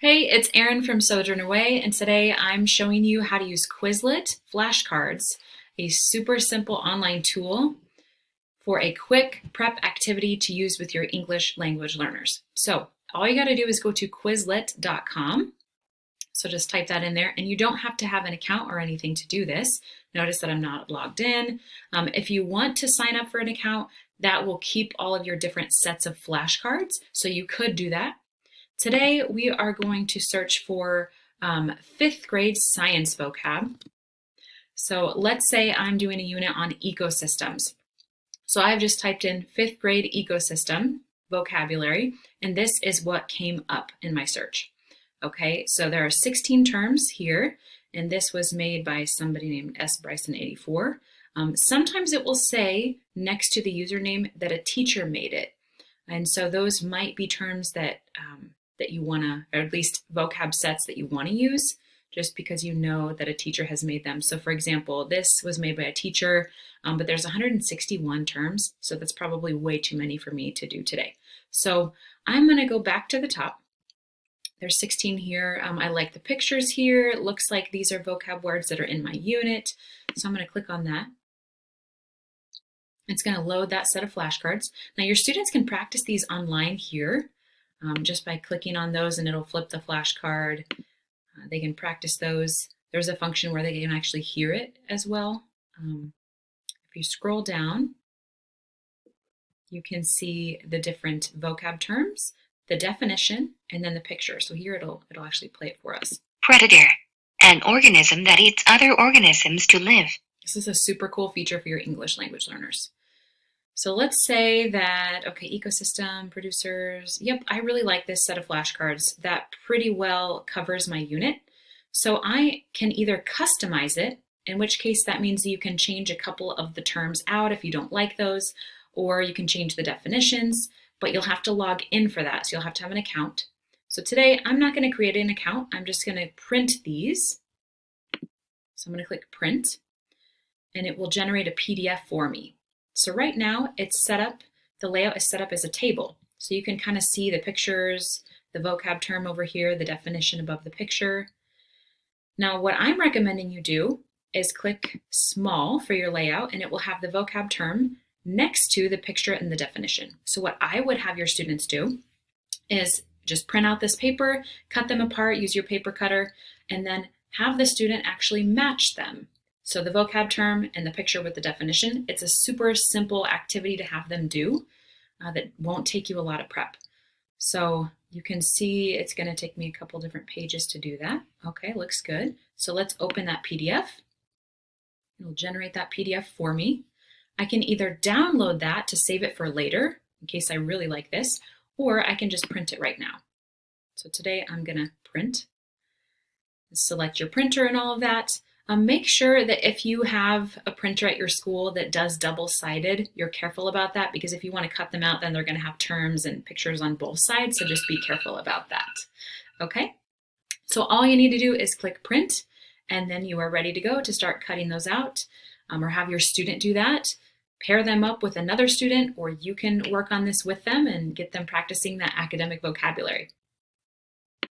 Hey, it's Erin from Sojourner Way, and today I'm showing you how to use Quizlet Flashcards, a super simple online tool for a quick prep activity to use with your English language learners. So all you got to do is go to Quizlet.com. So just type that in there, and you don't have to have an account or anything to do this. Notice that I'm not logged in. If you want to sign up for an account, that will keep all of your different sets of flashcards, so you could do that. Today, we are going to search for 5th grade science vocab. So let's say I'm doing a unit on ecosystems. So I've just typed in 5th grade ecosystem vocabulary, and this is what came up in my search. Okay, so there are 16 terms here, and this was made by somebody named S. Bryson84. Sometimes it will say next to the username that a teacher made it. And so those might be terms that you want to, or at least vocab sets that you want to use, just because you know that a teacher has made them. So for example, this was made by a teacher, but there's 161 terms, so that's probably way too many for me to do today. So I'm going to go back to the top. There's 16 here. I like the pictures here. It looks like these are vocab words that are in my unit. So I'm going to click on that. It's going to load that set of flashcards. Now your students can practice these online here just by clicking on those, and it'll flip the flashcard. They can practice those. There's a function where they can actually hear it as well. If you scroll down, you can see the different vocab terms, the definition, and then the picture. So here it'll actually play it for us. Predator, an organism that eats other organisms to live. This is a super cool feature for your English language learners. So let's say that, okay, ecosystem, producers, yep, I really like this set of flashcards. That pretty well covers my unit. So I can either customize it, in which case that means you can change a couple of the terms out if you don't like those, or you can change the definitions, but you'll have to log in for that. So you'll have to have an account. So today I'm not going to create an account. I'm just going to print these. So I'm going to click print, and it will generate a PDF for me. So right now it's set up, the layout is set up as a table. So you can kind of see the pictures, the vocab term over here, the definition above the picture. Now what I'm recommending you do is click small for your layout, and it will have the vocab term next to the picture and the definition. So what I would have your students do is just print out this paper, cut them apart, use your paper cutter, and then have the student actually match them. So the vocab term and the picture with the definition, it's a super simple activity to have them do that won't take you a lot of prep. So you can see it's going to take me a couple different pages to do that. Okay, looks good. So let's open that PDF. It'll generate that PDF for me. I can either download that to save it for later, in case I really like this, or I can just print it right now. So today I'm going to print. Select your printer and all of that. Make sure that if you have a printer at your school that does double-sided, you're careful about that, because if you want to cut them out, then they're going to have terms and pictures on both sides, so just be careful about that. Okay, so all you need to do is click print, and then you are ready to go to start cutting those out, or have your student do that. Pair them up with another student, or you can work on this with them and get them practicing that academic vocabulary.